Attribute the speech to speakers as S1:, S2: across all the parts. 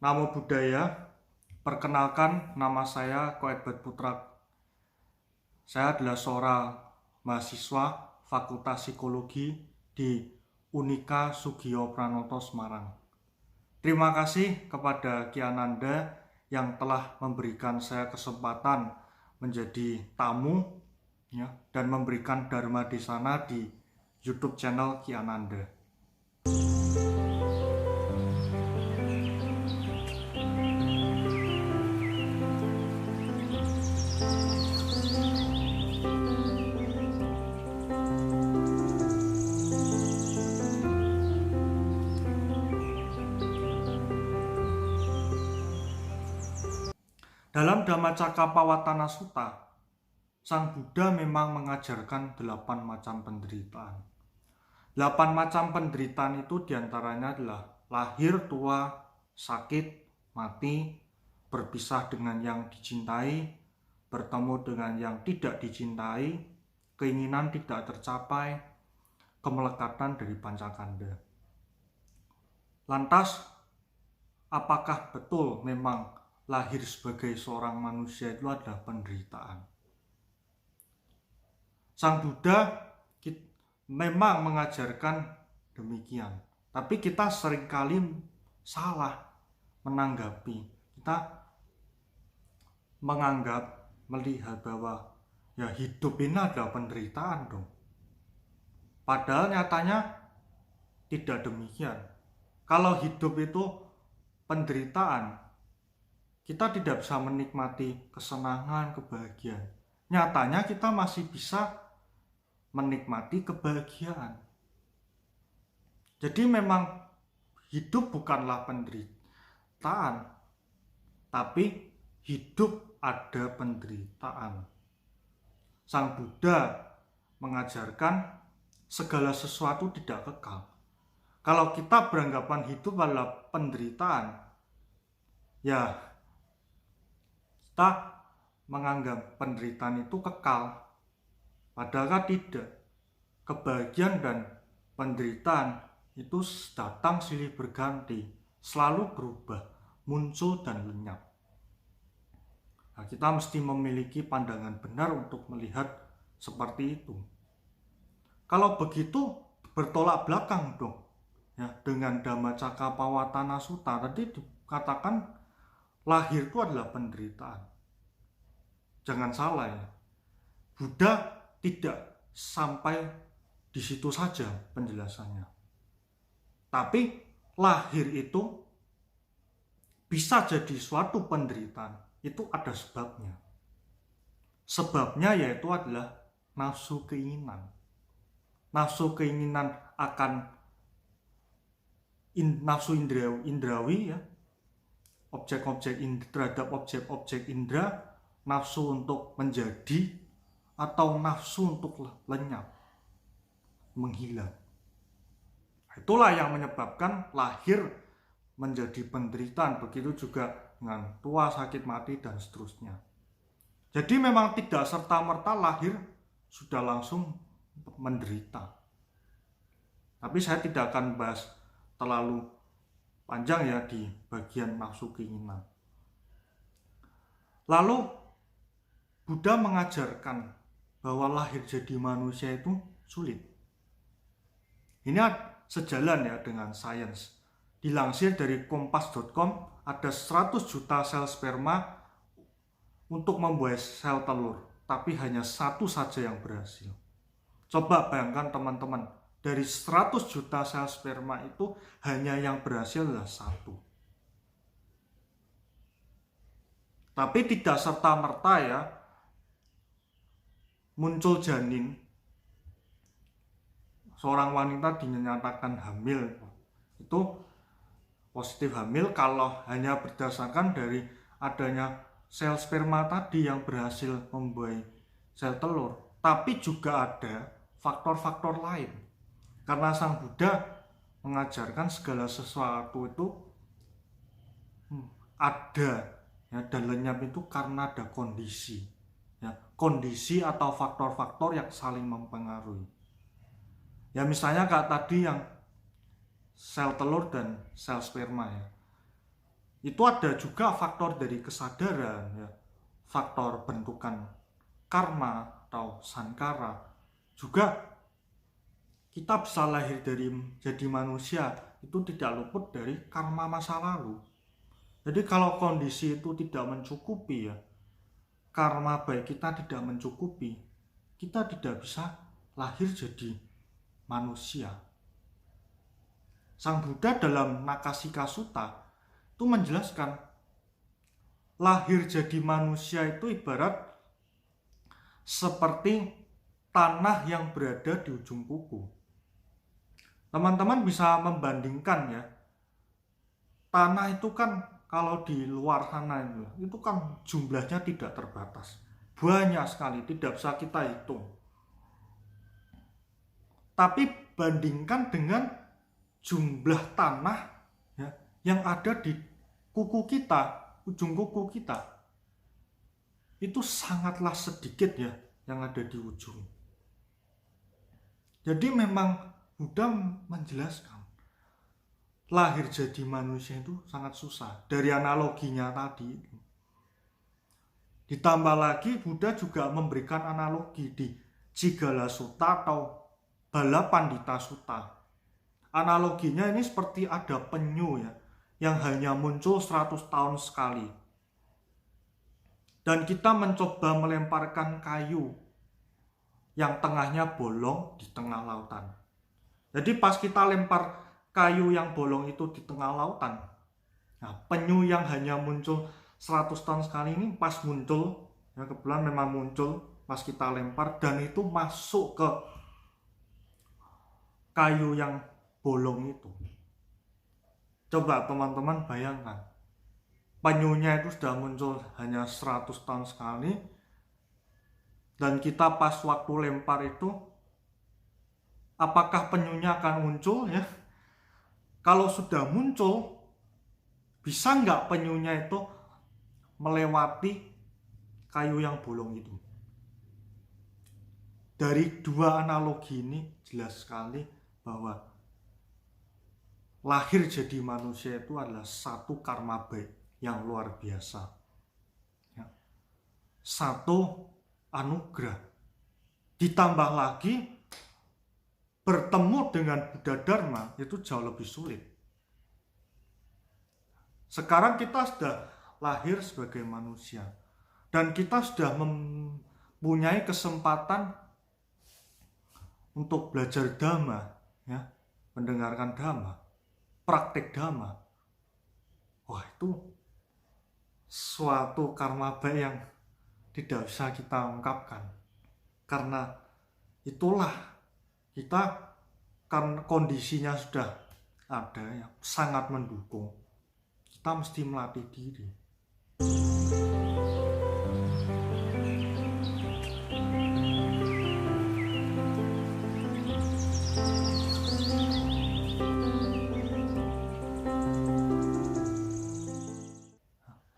S1: Namo Buddhaya, perkenalkan nama saya Koetbet Putra. Saya adalah seorang mahasiswa Fakultas Psikologi di Unika Sugiyo Pranoto Semarang. Terima kasih kepada Ki Ananda yang telah memberikan saya kesempatan menjadi tamu dan memberikan Dharma Desana di YouTube channel Ki Ananda. Dalam Dhammacakkappawatthana Sutta, Sang Buddha memang mengajarkan 8 macam penderitaan. 8 macam penderitaan itu diantaranya adalah lahir, tua, sakit, mati, berpisah dengan yang dicintai, bertemu dengan yang tidak dicintai, keinginan tidak tercapai, kemelekatan dari pancakanda. Lantas, apakah betul memang lahir sebagai seorang manusia itu adalah penderitaan? Sang Buddha memang mengajarkan demikian, tapi kita seringkali salah menanggapi. Kita melihat bahwa ya hidup ini adalah penderitaan dong. Padahal nyatanya tidak demikian. Kalau hidup itu penderitaan, kita tidak bisa menikmati kesenangan, kebahagiaan. Nyatanya kita masih bisa menikmati kebahagiaan. Jadi memang hidup bukanlah penderitaan, tapi hidup ada penderitaan. Sang Buddha mengajarkan segala sesuatu tidak kekal. Kalau kita beranggapan hidup adalah penderitaan, ya kita menganggap penderitaan itu kekal. Padahal tidak. Kebahagiaan dan penderitaan itu datang silih berganti, selalu berubah, muncul dan lenyap. Nah, kita mesti memiliki pandangan benar untuk melihat seperti itu. Kalau begitu bertolak belakang dong ya dengan Dhammacakkappawatthana Sutta. Tadi dikatakan lahir itu adalah penderitaan. Jangan salah ya. Buddha tidak sampai di situ saja penjelasannya. Tapi lahir itu bisa jadi suatu penderitaan. Itu ada sebabnya. Sebabnya yaitu adalah nafsu keinginan. Nafsu keinginan akan nafsu indrawi ya. Terhadap objek-objek indra, nafsu untuk menjadi atau nafsu untuk lenyap, menghilang. Itulah yang menyebabkan lahir menjadi penderitaan. Begitu juga dengan tua, sakit, mati, dan seterusnya. Jadi memang tidak serta-merta lahir sudah langsung menderita. Tapi saya tidak akan bahas terlalu panjang ya di bagian nafsu keinginan. Lalu Buddha mengajarkan bahwa lahir jadi manusia itu sulit. Ini sejalan ya dengan sains. Dilansir dari kompas.com, ada 100 juta sel sperma untuk membuat sel telur, tapi hanya satu saja yang berhasil. Coba bayangkan teman-teman, dari 100 juta sel sperma itu hanya yang berhasil adalah satu. Tapi tidak serta-merta ya muncul janin. Seorang wanita dinyatakan hamil, itu positif hamil kalau hanya berdasarkan dari adanya sel sperma tadi yang berhasil membuat sel telur. Tapi juga ada faktor-faktor lain. Karena Sang Buddha mengajarkan segala sesuatu itu ada ya, dan lenyap itu karena ada kondisi ya, kondisi atau faktor-faktor yang saling mempengaruhi. Ya misalnya kayak tadi yang sel telur dan sel sperma ya. itu ada juga faktor dari kesadaran, ya, faktor bentukan karma atau sankara. Juga kita bisa lahir dari jadi manusia itu tidak luput dari karma masa lalu. Jadi kalau kondisi itu tidak mencukupi, ya, karma baik kita tidak mencukupi, kita tidak bisa lahir jadi manusia. Sang Buddha dalam Nakasika Sutta itu menjelaskan lahir jadi manusia itu ibarat seperti tanah yang berada di ujung kuku. Teman-teman bisa membandingkan, ya, tanah itu kan kalau di luar sana itu kan jumlahnya tidak terbatas, banyak sekali, tidak bisa kita hitung. Tapi bandingkan dengan jumlah tanah, ya, yang ada di kuku kita, ujung kuku kita, itu sangatlah sedikit, ya, yang ada di ujung. Jadi memang Buddha menjelaskan lahir jadi manusia itu sangat susah. Dari analoginya tadi, ditambah lagi Buddha juga memberikan analogi di Cigala Sutta atau Balapandita Sutta. Analoginya ini seperti ada penyu, ya, yang hanya muncul 100 tahun sekali. Dan kita mencoba melemparkan kayu yang tengahnya bolong di tengah lautan. Jadi pas kita lempar kayu yang bolong itu di tengah lautan, nah, penyu yang hanya muncul 100 tahun sekali ini pas muncul, ya, kebetulan memang muncul pas kita lempar, dan itu masuk ke kayu yang bolong itu. Coba teman-teman bayangkan, penyunya itu sudah muncul hanya 100 tahun sekali, dan kita pas waktu lempar itu, apakah penyunya akan muncul, ya? Kalau sudah muncul, bisa nggak penyunya itu melewati kayu yang bolong itu? Dari dua analogi ini jelas sekali bahwa lahir jadi manusia itu adalah satu karma baik yang luar biasa, ya, satu anugerah. Ditambah lagi bertemu dengan Buddha Dharma itu jauh lebih sulit. Sekarang kita sudah lahir sebagai manusia dan kita sudah mempunyai kesempatan untuk belajar Dhamma, ya, mendengarkan Dhamma, praktek Dhamma. Wah, itu suatu karma baik yang tidak bisa kita ungkapkan. Karena itulah kita, kan kondisinya sudah ada yang sangat mendukung, kita mesti melatih diri.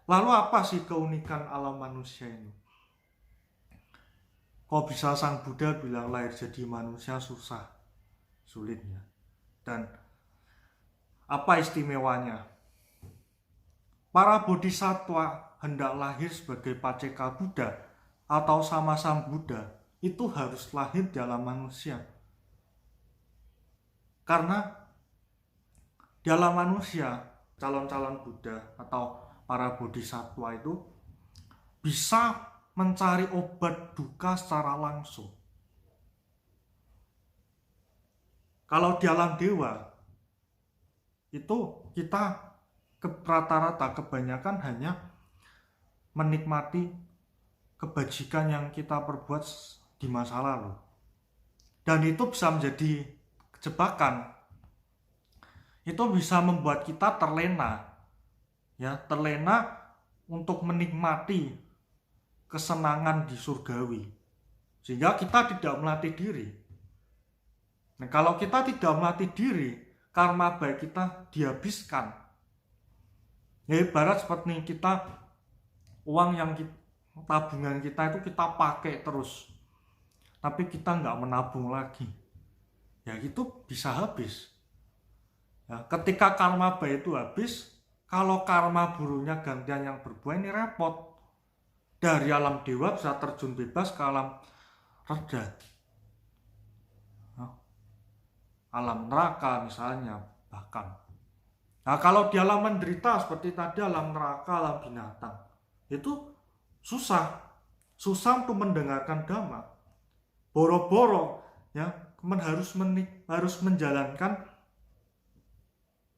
S1: Lalu apa sih keunikan alam manusia ini? Kok bisa Sang Buddha bilang lahir jadi manusia susah, sulitnya? Dan apa istimewanya? Para bodhisattva hendak lahir sebagai paceka Buddha atau sama Sang Buddha itu harus lahir dalam manusia. Karena dalam manusia, calon-calon Buddha atau para bodhisattva itu bisa mencari obat duka secara langsung. Kalau di alam dewa itu kita rata-rata kebanyakan hanya menikmati kebajikan yang kita perbuat di masa lalu, dan itu bisa menjadi jebakan. Itu bisa membuat kita terlena, ya, terlena untuk menikmati kesenangan di surgawi, sehingga kita tidak melatih diri. Nah, kalau kita tidak melatih diri, karma baik kita dihabiskan. Ya, ibarat seperti kita, uang yang tabungan kita itu kita pakai terus, tapi kita nggak menabung lagi, ya itu bisa habis. Ya, ketika karma baik itu habis, Kalau karma burungnya gantian yang berbuah, ini repot. Dari alam dewa bisa terjun bebas ke alam reda, alam neraka misalnya bahkan. Nah kalau di alam menderita seperti tadi alam neraka, alam binatang, itu susah untuk mendengarkan dhamma. Boro-boro ya harus menjalankan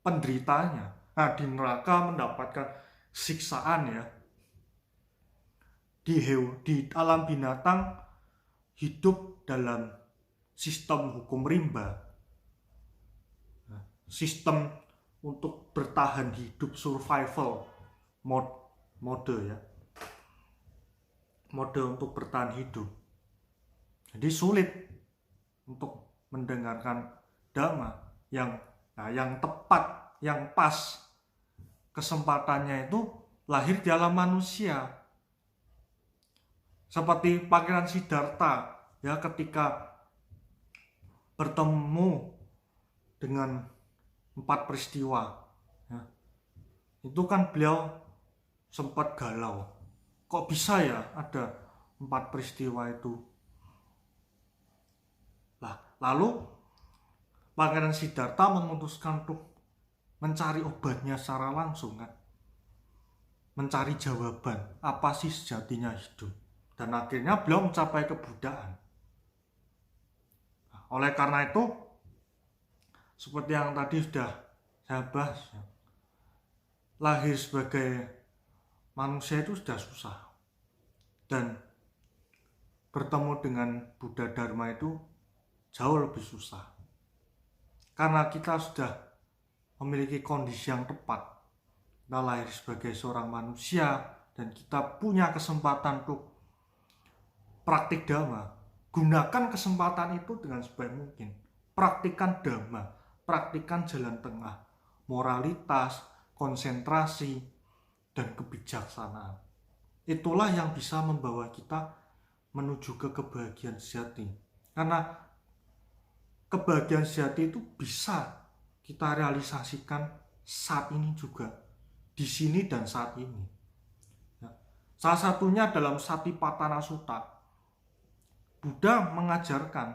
S1: penderitanya. Nah di neraka mendapatkan siksaan ya. Di alam binatang hidup dalam sistem hukum rimba. Sistem untuk bertahan hidup, survival mode ya. Mode untuk bertahan hidup. Jadi sulit untuk mendengarkan dhamma yang tepat, yang pas. Kesempatannya itu lahir di alam manusia. Seperti Pangeran Siddhartha ya, ketika bertemu dengan 4 peristiwa ya, itu kan beliau sempat galau. Kok bisa ya ada 4 peristiwa itu? Lalu Pangeran Siddhartha memutuskan untuk mencari obatnya secara langsung kan, mencari jawaban apa sih sejatinya hidup, dan akhirnya beliau mencapai kebuddhaan. Oleh karena itu, seperti yang tadi sudah saya bahas ya, lahir sebagai manusia itu sudah susah, dan bertemu dengan Buddha Dharma itu jauh lebih susah, karena kita sudah memiliki kondisi yang tepat. Kita lahir sebagai seorang manusia dan kita punya kesempatan untuk praktik dhamma. Gunakan kesempatan itu dengan sebaik mungkin. Praktikan dhamma, praktikan jalan tengah, moralitas, konsentrasi, dan kebijaksanaan. Itulah yang bisa membawa kita menuju ke kebahagiaan sejati. Karena kebahagiaan sejati itu bisa kita realisasikan saat ini juga, di sini dan saat ini. Salah satunya dalam Satipatthana Sutta, Buddha mengajarkan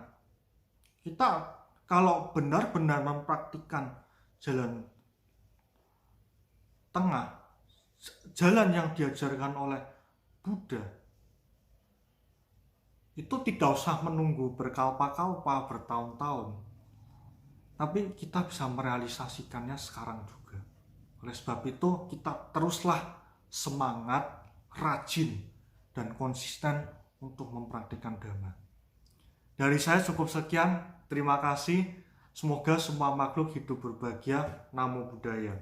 S1: kita kalau benar-benar mempraktikkan jalan tengah, jalan yang diajarkan oleh Buddha, itu tidak usah menunggu berkalpa-kalpa, bertahun-tahun, tapi kita bisa merealisasikannya sekarang juga. Oleh sebab itu kita teruslah semangat, rajin, dan konsisten untuk mempraktikkan dhamma. Dari saya cukup sekian, terima kasih. Semoga semua makhluk hidup berbahagia. Namo Buddhaya.